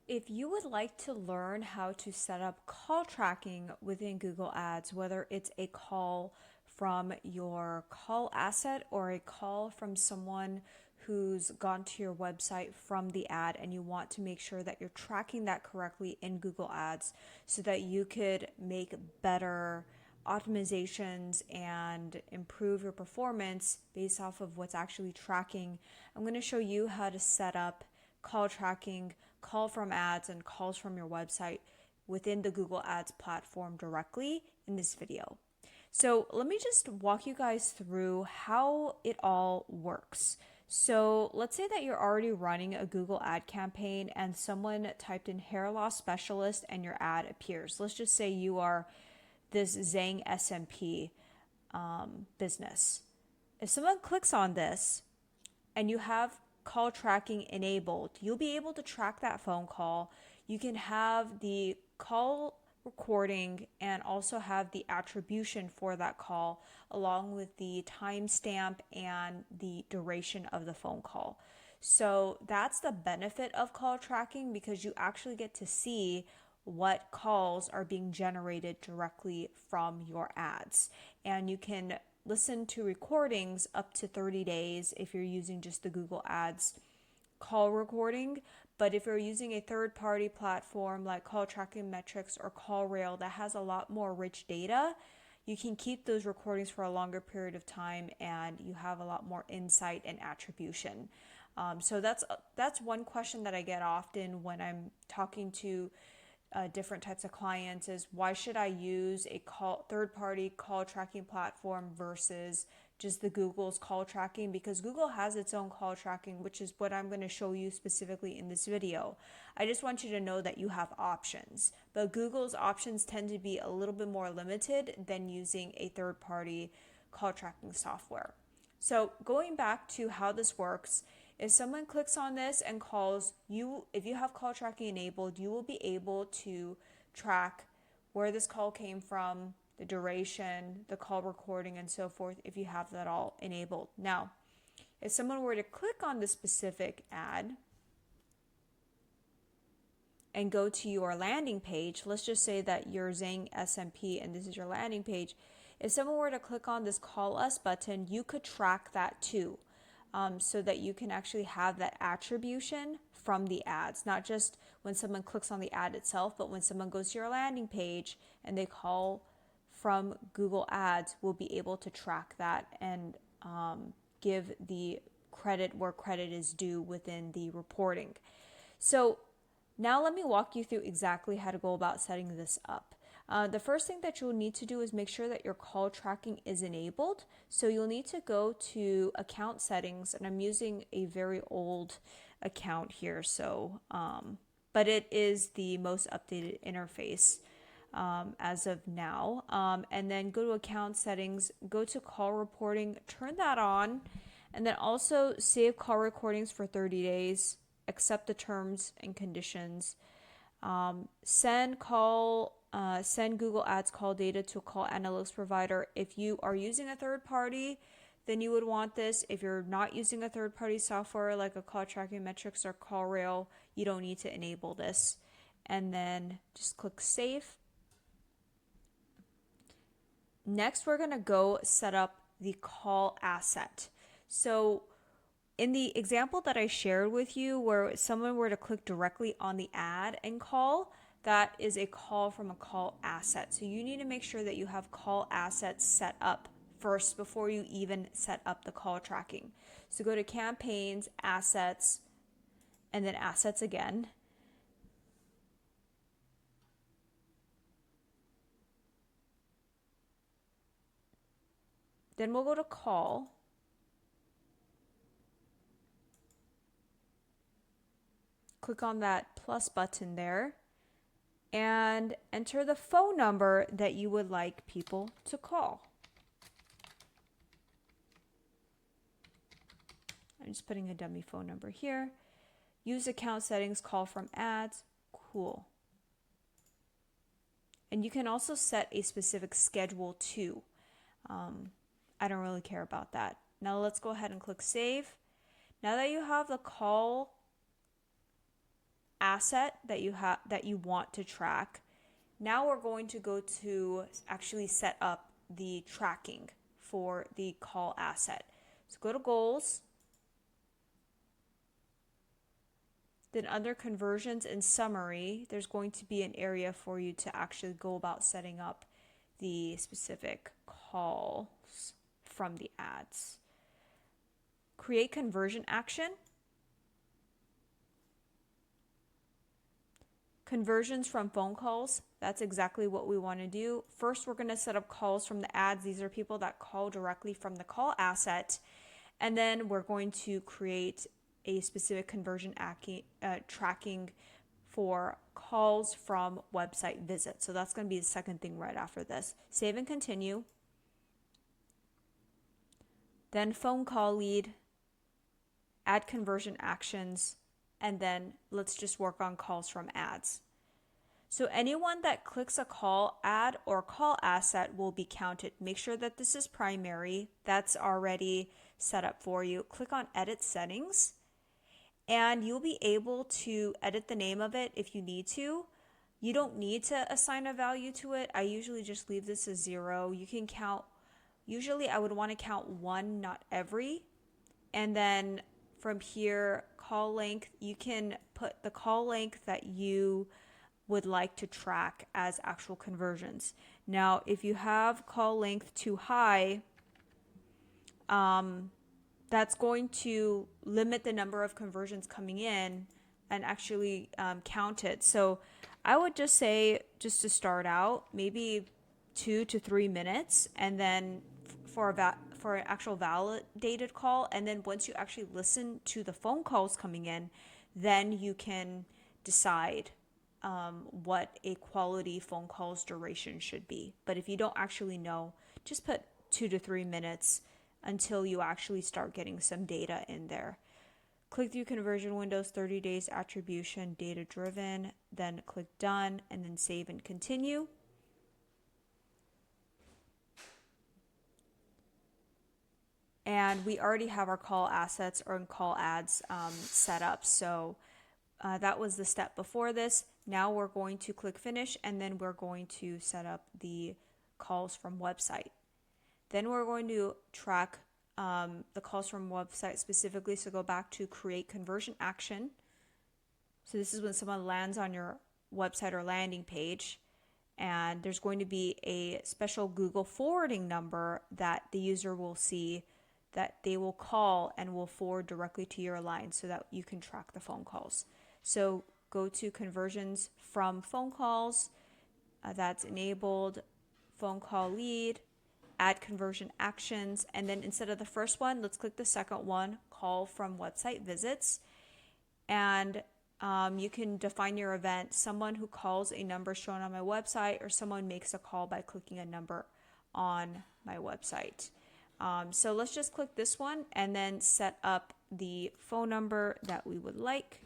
If you would like to learn how to set up call tracking within Google Ads, whether it's a call from your call asset or a call from someone who's gone to your website from the ad, and you want to make sure that you're tracking that correctly in Google Ads so that you could make better optimizations and improve your performance based off of what's actually tracking, I'm going to show you how to set up call tracking, call from ads, and calls from your website within the Google Ads platform directly in this video. So let me just walk you guys through how it all works. So let's say that you're already running a Google ad campaign and someone typed in hair loss specialist and your ad appears. Let's just say you are this Zang SMP business. If someone clicks on this and you have call tracking enabled, you'll be able to track that phone call. You can have the call recording and also have the attribution for that call, along with the timestamp and the duration of the phone call. So that's the benefit of call tracking, because you actually get to see what calls are being generated directly from your ads. And you can listen to recordings up to 30 days if you're using just the Google Ads call recording. But if you're using a third party platform like Call Tracking Metrics or CallRail that has a lot more rich data, you can keep those recordings for a longer period of time and you have a lot more insight and attribution. So that's one question that I get often when I'm talking to different types of clients is, why should I use a third-party call tracking platform versus just the Google's call tracking? Because Google has its own call tracking, which is what I'm going to show you specifically in this video. I just want you to know that you have options, but Google's options tend to be a little bit more limited than using a third-party call tracking software. So going back to how this works, if someone clicks on this and calls you, if you have call tracking enabled, you will be able to track where this call came from, the duration, the call recording, and so forth if you have that all enabled. Now, if someone were to click on this specific ad and go to your landing page, let's just say that you're Zang SMP and this is your landing page. If someone were to click on this call us button, you could track that too, so that you can actually have that attribution from the ads, not just when someone clicks on the ad itself, but when someone goes to your landing page and they call from Google Ads, we'll be able to track that and give the credit where credit is due within the reporting. So now let me walk you through exactly how to go about setting this up. The first thing that you'll need to do is make sure that your call tracking is enabled. So you'll need to go to account settings, and I'm using a very old account here, but it is the most updated interface as of now. And then go to account settings, go to call reporting, turn that on, and then also save call recordings for 30 days, accept the terms and conditions, send Google Ads call data to a call analytics provider. If you are using a third party, then you would want this. If you're not using a third party software like a Call Tracking Metrics or CallRail, you don't need to enable this. And then just click save. Next, we're going to go set up the call asset. So in the example that I shared with you, where someone were to click directly on the ad and call, that is a call from a call asset. So you need to make sure that you have call assets set up first before you even set up the call tracking. So go to campaigns, assets, and then assets again. Then we'll go to call. Click on that plus button there and enter the phone number that you would like people to call. I'm just putting a dummy phone number here. Use account settings, call from ads. Cool. And you can also set a specific schedule too. I don't really care about that. Now let's go ahead and click save. Now that you have the call asset that you want to track. Now we're going to go to actually set up the tracking for the call asset. So go to goals. Then under conversions and summary, there's going to be an area for you to actually go about setting up the specific calls from the ads. Create conversion action. Conversions from phone calls, that's exactly what we want to do. First, we're going to set up calls from the ads. These are people that call directly from the call asset. And then we're going to create a specific conversion tracking for calls from website visits. So that's going to be the second thing right after this. Save and continue. Then phone call lead, add conversion actions, and then let's just work on calls from ads. So anyone that clicks a call ad or call asset will be counted. Make sure that this is primary. That's already set up for you. Click on edit settings and you'll be able to edit the name of it if you need to. You don't need to assign a value to it. I usually just leave this as 0. You can count, usually I would want to count 1, not every. And then from here, call length, you can put the call length that you would like to track as actual conversions. Now, if you have call length too high, that's going to limit the number of conversions coming in and actually count it. So I would just say, just to start out, maybe 2 to 3 minutes, and then for an actual validated call, and then once you actually listen to the phone calls coming in, then you can decide what a quality phone call's duration should be. But if you don't actually know, just put 2 to 3 minutes until you actually start getting some data in there. Click through conversion windows, 30 days attribution, data driven, then click done, and then save and continue. And we already have our call assets or call ads set up. So that was the step before this. Now we're going to click finish, and then we're going to set up the calls from website. Then we're going to track the calls from website specifically. So go back to create conversion action. So this is when someone lands on your website or landing page, and there's going to be a special Google forwarding number that the user will see that they will call and will forward directly to your line so that you can track the phone calls. So go to conversions from phone calls, that's enabled, phone call lead, add conversion actions, and then instead of the first one, let's click the second one, call from website visits. And you can define your event, someone who calls a number shown on my website, or someone makes a call by clicking a number on my website. So let's just click this one and then set up the phone number that we would like.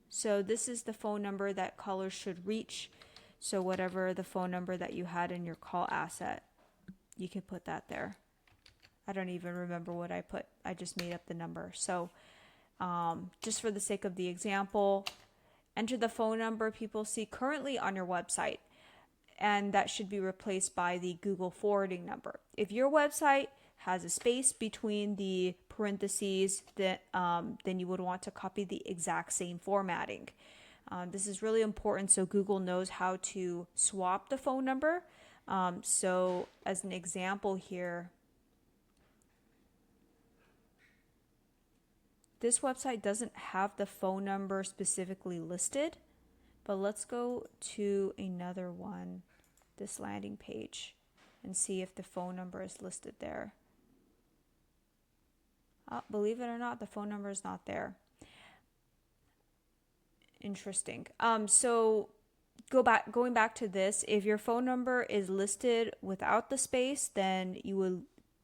So this is the phone number that callers should reach. So whatever the phone number that you had in your call asset, you can put that there. I don't even remember what I put. I just made up the number. So just for the sake of the example, enter the phone number people see currently on your website, and that should be replaced by the Google forwarding number. If your website has a space between the parentheses, then you would want to copy the exact same formatting. This is really important so Google knows how to swap the phone number. So as an example here, this website doesn't have the phone number specifically listed, but let's go to another one, this landing page, and see if the phone number is listed there. Believe it or not, the phone number is not there. Interesting. So going back to this, if your phone number is listed without the space, then you will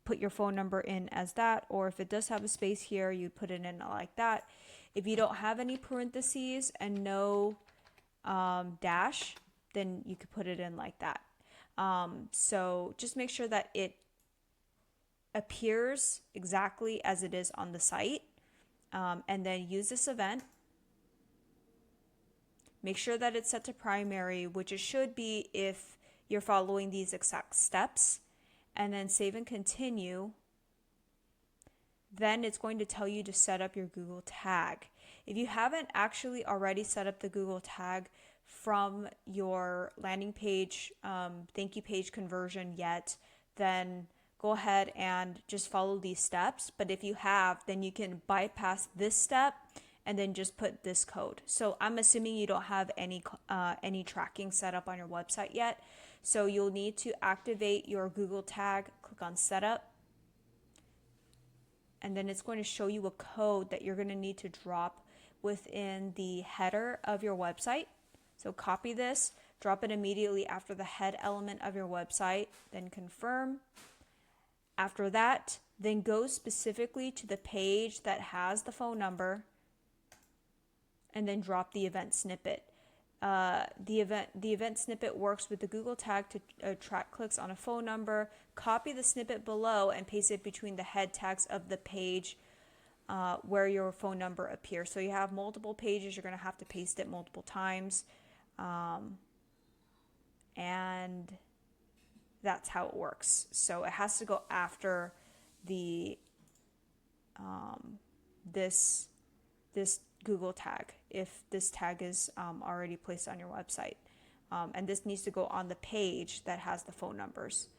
put your phone number in as that, or if it does have a space here, you put it in like that. If you don't have any parentheses and no dash, then you could put it in like that. So just make sure that it appears exactly as it is on the site, and then use this event. Make sure that it's set to primary, which it should be if you're following these exact steps, and then save and continue. Then it's going to tell you to set up your Google tag. If you haven't actually already set up the Google tag from your landing page, thank you page conversion yet, then go ahead and just follow these steps. But if you have, then you can bypass this step and then just put this code. So I'm assuming you don't have any tracking set up on your website yet. So you'll need to activate your Google tag, click on setup, and then it's going to show you a code that you're going to need to drop within the header of your website. So copy this, drop it immediately after the head element of your website, then confirm. After that, then go specifically to the page that has the phone number and then drop the event snippet. The event snippet works with the Google tag to track clicks on a phone number. Copy the snippet below and paste it between the head tags of the page where your phone number appears. So you have multiple pages, you're going to have to paste it multiple times. And that's how it works. So it has to go after the this Google tag if this tag is already placed on your website. And this needs to go on the page that has the phone numbers.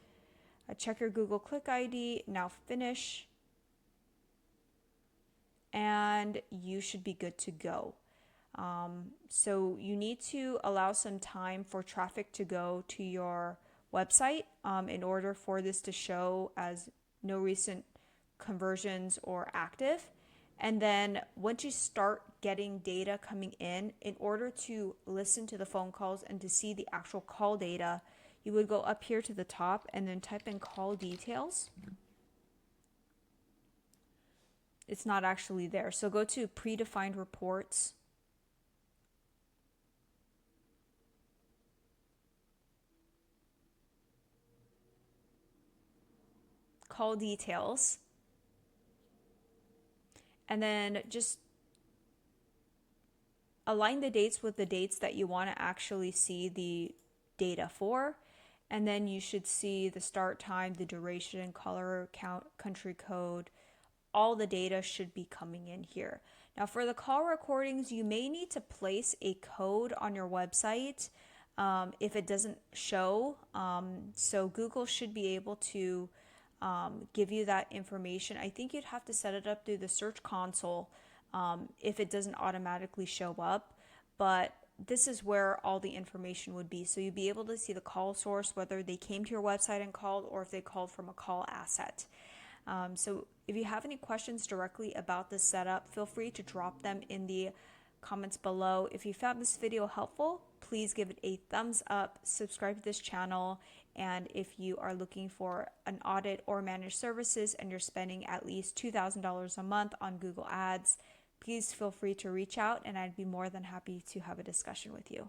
Check your Google Click ID, now finish, and you should be good to go. So you need to allow some time for traffic to go to your website in order for this to show as no recent conversions or active. And then once you start getting data coming in order to listen to the phone calls and to see the actual call data, you would go up here to the top and then type in call details. It's not actually there. So go to predefined reports. Call details. And then just align the dates with the dates that you want to actually see the data for. And then you should see the start time, the duration, color, count, country code. All the data should be coming in here. Now for the call recordings, you may need to place a code on your website if it doesn't show. So Google should be able to give you that information. I think you'd have to set it up through the Search Console if it doesn't automatically show up, but this is where all the information would be. So you'd be able to see the call source, whether they came to your website and called or if they called from a call asset. So if you have any questions directly about this setup, feel free to drop them in the comments below. If you found this video helpful, please give it a thumbs up, subscribe to this channel, and if you are looking for an audit or managed services and you're spending at least $2,000 a month on Google Ads, please feel free to reach out and I'd be more than happy to have a discussion with you.